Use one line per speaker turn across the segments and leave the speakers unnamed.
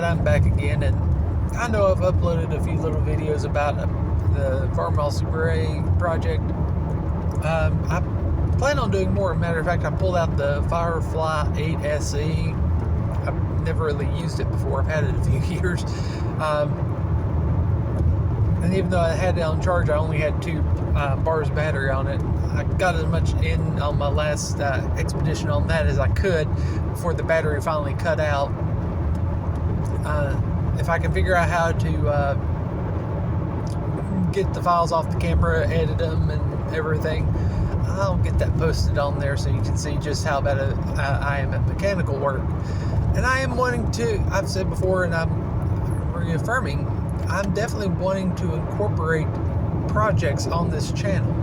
I'm back again, and I know I've uploaded a few little videos about the Farmhouse Super A project. I plan on doing more. Matter of fact, I pulled out the Firefly 8 SE. I've never really used it before. I've had it a few years. And even though I had it on charge, I only had 2 bars of battery on it. I got as much in on my last expedition on that as I could before the battery finally cut out. If I can figure out how to get the files off the camera, edit them and everything, I'll get that posted on there so you can see just how bad I am at mechanical work. And I am wanting to, I've said before and I'm reaffirming, I'm definitely wanting to incorporate projects on this channel.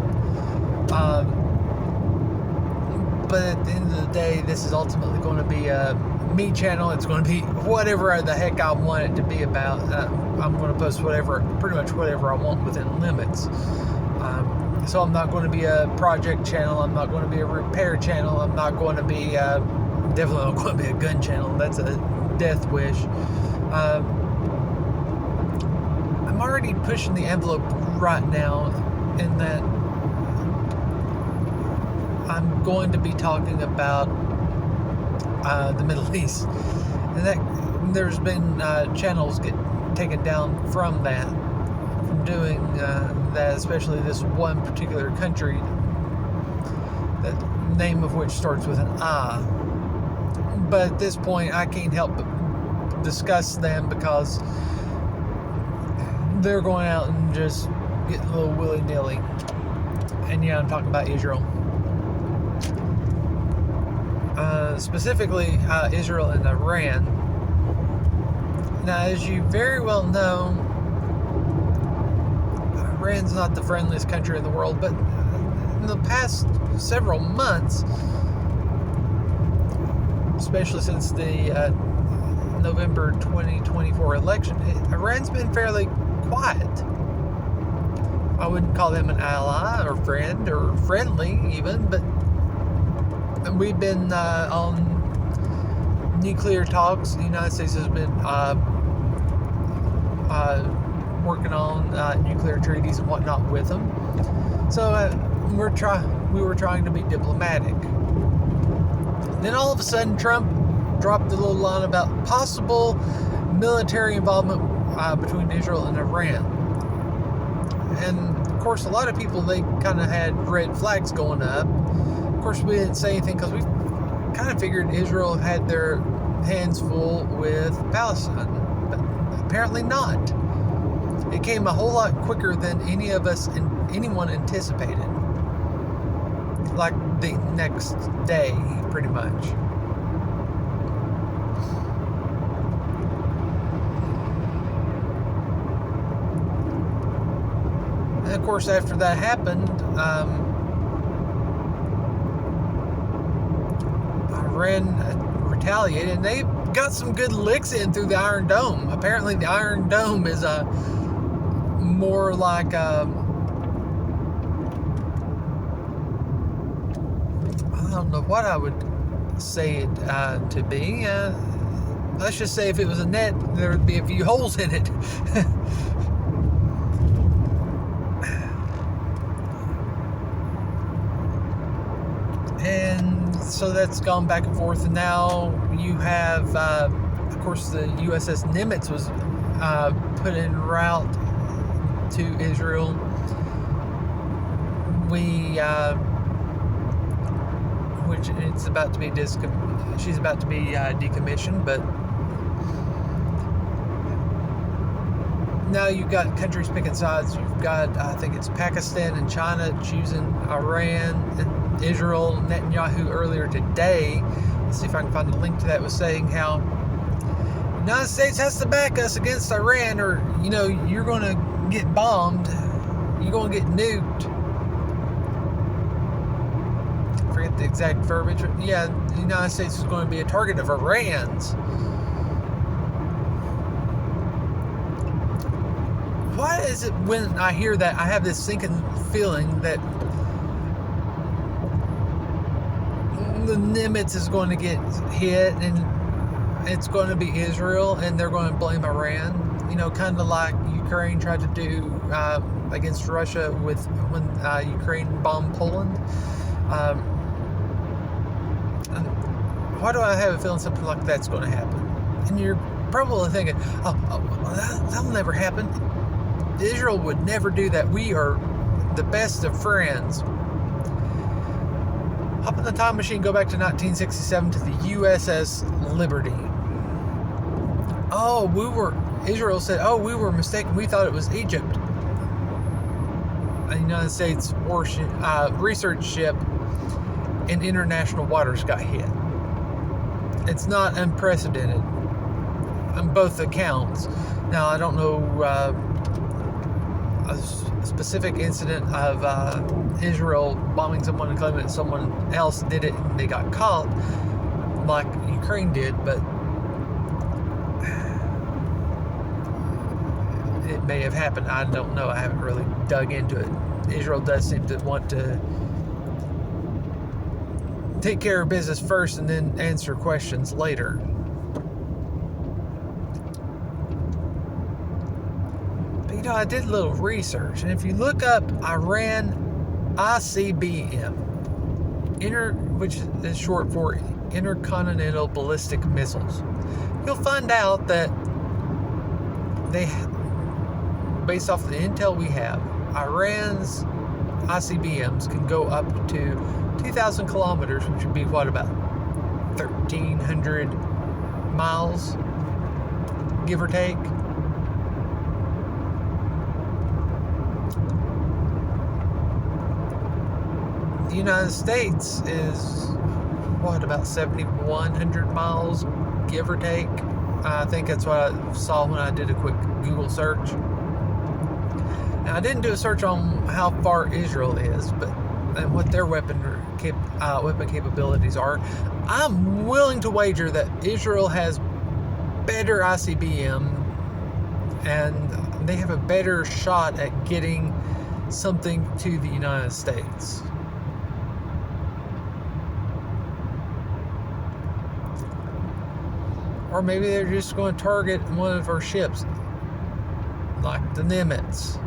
But at the end of the day, this is ultimately going to be a me channel. It's going to be whatever the heck I want it to be about. I'm going to post pretty much whatever I want within limits. So I'm not going to be a project channel. I'm not going to be a repair channel. I'm not going to be, definitely not going to be a gun channel. That's a death wish. I'm already pushing the envelope right now in that I'm going to be talking about the Middle East, and that there's been channels get taken down from doing that, especially this one particular country, the name of which starts with an I. But at this point, I can't help but discuss them because they're going out and just getting a little willy-nilly. And yeah, I'm talking about Israel. Specifically, Israel and Iran. Now, as you very well know, Iran's not the friendliest country in the world, but in the past several months, especially since the November 2024 election, Iran's been fairly quiet. I wouldn't call them an ally or friend or friendly even, but we've been on nuclear talks. The United States has been working on nuclear treaties and whatnot with them. So we were trying to be diplomatic. Then all of a sudden, Trump dropped a little line about possible military involvement between Israel and Iran. And of course, a lot of people, they kind of had red flags going up. Of course, we didn't say anything because we kind of figured Israel had their hands full with Palestine, but apparently not. It came a whole lot quicker than anyone anticipated. Like the next day, pretty much. And of course, after that happened, Iran retaliated, and they got some good licks in through the Iron Dome. Apparently, the Iron Dome is more like I don't know what I would say it to be. Let's just say if it was a net, there would be a few holes in it. And so that's gone back and forth, and now you have, of course, the USS Nimitz was put en route to Israel. Which it's about to be she's about to be decommissioned, but now you've got countries picking sides. You've got, I think it's Pakistan and China choosing Iran, and Israel. Netanyahu earlier today, let's see if I can find a link to that, was saying how the United States has to back us against Iran, or you're going to get bombed, you're going to get nuked. I forget the exact verbiage. Yeah, the United States is going to be a target of Iran's. Why is it when I hear that, I have this sinking feeling that the Nimitz is going to get hit, and it's going to be Israel, and they're going to blame Iran. Kind of like Ukraine tried to do against Russia when Ukraine bombed Poland. Why do I have a feeling something like that's going to happen? And you're probably thinking, that'll never happen. Israel would never do that. We are the best of friends. Hop in the time machine, go back to 1967 to the USS Liberty. Israel said, we were mistaken. We thought it was Egypt. A United States warship, research ship in international waters got hit. It's not unprecedented on both accounts. Now, I don't know a specific incident of Israel bombing someone and claiming that someone else did it and they got caught, like Ukraine did, but it may have happened. I don't know. I haven't really dug into it. Israel does seem to want to take care of business first and then answer questions later. But I did a little research, and if you look up Iran ICBM, which is short for Intercontinental Ballistic Missiles, you'll find out that based off the intel we have, Iran's ICBMs can go up to 2,000 kilometers, which would be about 1,300 miles, give or take. The United States is about 7,100 miles, give or take. I think that's what I saw when I did a quick Google search. Now, I didn't do a search on how far Israel is, and what their weapon capabilities are. I'm willing to wager that Israel has better ICBM, and they have a better shot at getting something to the United States. Or maybe they're just going to target one of our ships, like the Nimitz.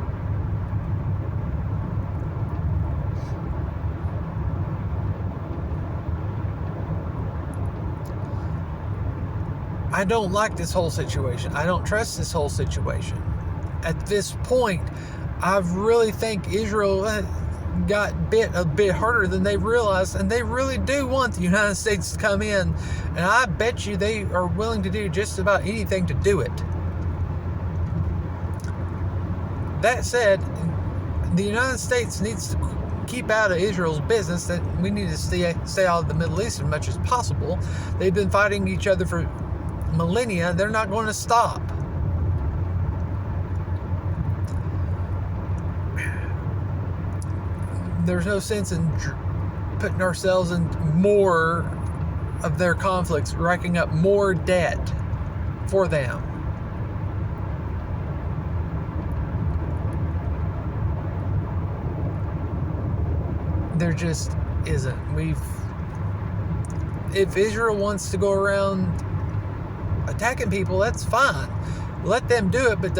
I don't like this whole situation. I don't trust this whole situation. At this point, I really think Israel got bit a bit harder than they realized, and they really do want the United States to come in, and I bet you they are willing to do just about anything to do it. That said, the United States needs to keep out of Israel's business. That we need to stay out of the Middle East as much as possible. They've been fighting each other for millennia. They're not going to stop. There's no sense in putting ourselves in more of their conflicts, racking up more debt for them. There just isn't. If Israel wants to go around attacking people, that's fine. Let them do it, but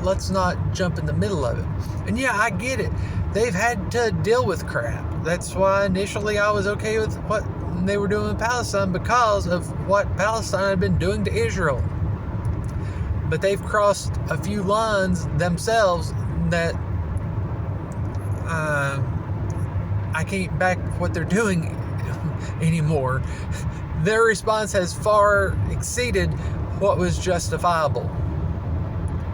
let's not jump in the middle of it. And yeah, I get it. They've had to deal with crap. That's why initially I was okay with what they were doing in Palestine, because of what Palestine had been doing to Israel. But they've crossed a few lines themselves that I can't back what they're doing anymore. Their response has far exceeded what was justifiable.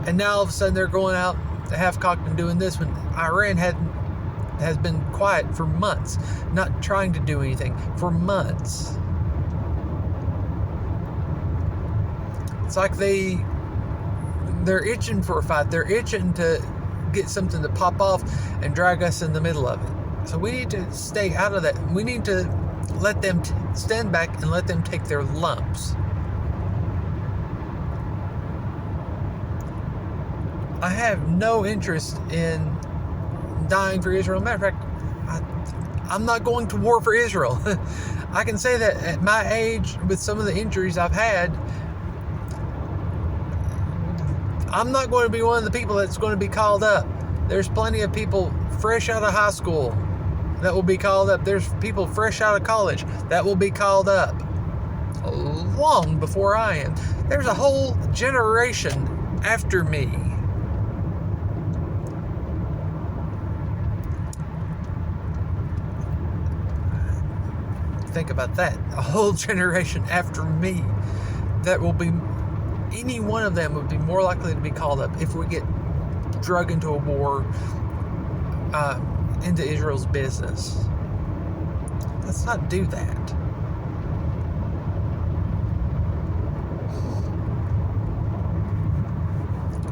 And now all of a sudden they're going out half-cocked and doing this when Iran has been quiet for months, not trying to do anything for months. It's like they're itching for a fight. They're itching to get something to pop off and drag us in the middle of it. So we need to stay out of that. We need to let them stand back and let them take their lumps. I have no interest in dying for Israel. Matter of fact, I'm not going to war for Israel. I can say that at my age, with some of the injuries I've had, I'm not going to be one of the people that's going to be called up. There's plenty of people fresh out of high school that will be called up. There's people fresh out of college that will be called up long before I am. There's a whole generation after me. Think about that. A whole generation after me that will be, any one of them would be more likely to be called up if we get drug into a war, into Israel's business. Let's not do that.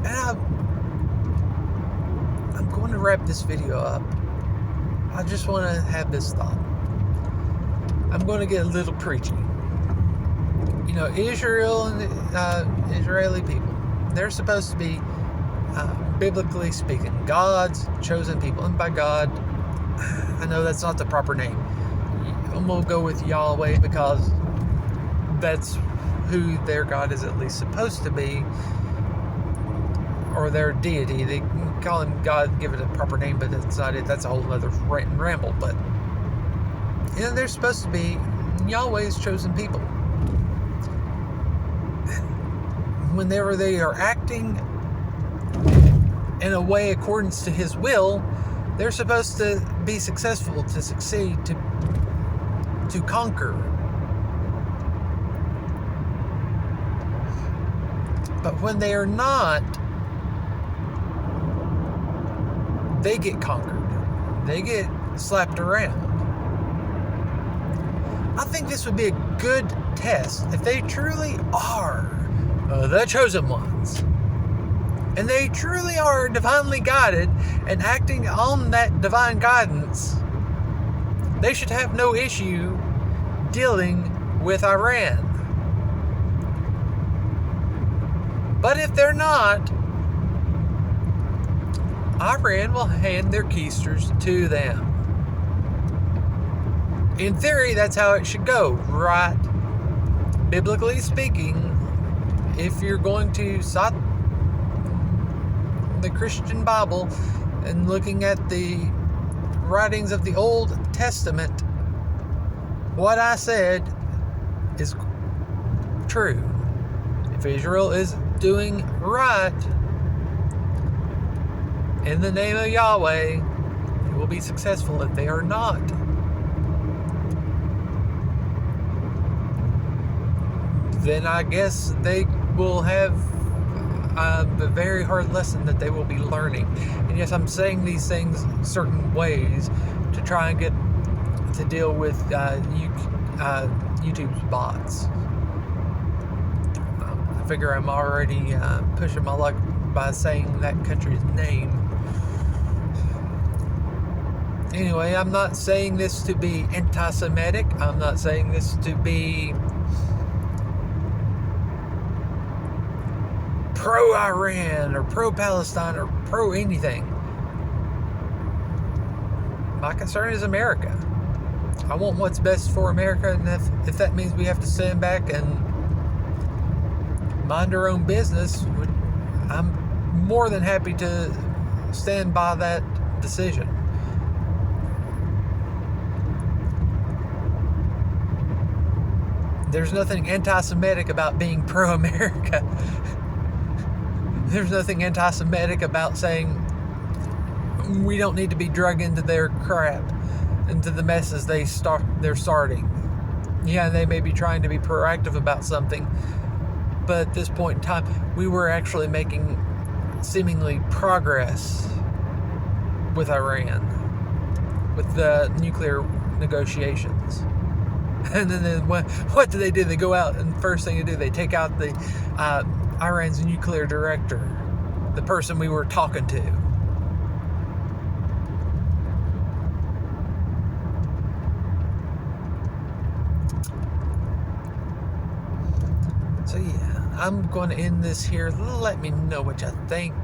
And I'm going to wrap this video up. I just want to have this thought. I'm going to get a little preachy. You know, Israel and Israeli people, they're supposed to be, biblically speaking, God's chosen people. And by God, I know that's not the proper name. I'm going to go with Yahweh because that's who their God is at least supposed to be, or their deity. They call him God and give it a proper name, but that's not it. That's a whole other rant and ramble. But, you know, they're supposed to be Yahweh's chosen people. Whenever they are acting in a way accordance to his will, they're supposed to be successful, to succeed, to conquer. But when they are not, they get conquered. They get slapped around. I think this would be a good test if they truly are the chosen ones, and they truly are divinely guided and acting on that divine guidance. They should have no issue dealing with Iran. But if they're not, Iran will hand their keisters to them. In theory, that's how it should go, right? Biblically speaking, if you're going to cite the Christian Bible and looking at the writings of the Old Testament, what I said is true. If Israel is doing right in the name of Yahweh, it will be successful. If they are not, then I guess they will have a very hard lesson that they will be learning. And yes, I'm saying these things certain ways to try and get to deal with YouTube's bots. I figure I'm already pushing my luck by saying that country's name. Anyway, I'm not saying this to be anti-Semitic. I'm not saying this to be pro-Iran or pro-Palestine or pro-anything. My concern is America. I want what's best for America, and if that means we have to stand back and mind our own business, I'm more than happy to stand by that decision. There's nothing anti-Semitic about being pro-America. There's nothing anti-Semitic about saying we don't need to be drug into their crap, into the messes they're starting. Yeah, they may be trying to be proactive about something, but at this point in time, we were actually making seemingly progress with Iran, with the nuclear negotiations. And then what do? They go out, and the first thing they do, they take out the Iran's nuclear director, the person we were talking to. So yeah, I'm going to end this here. Let me know what you think.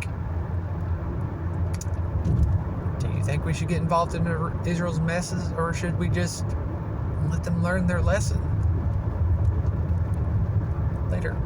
Do you think we should get involved in Israel's messes, or should we just and let them learn their lesson. Later.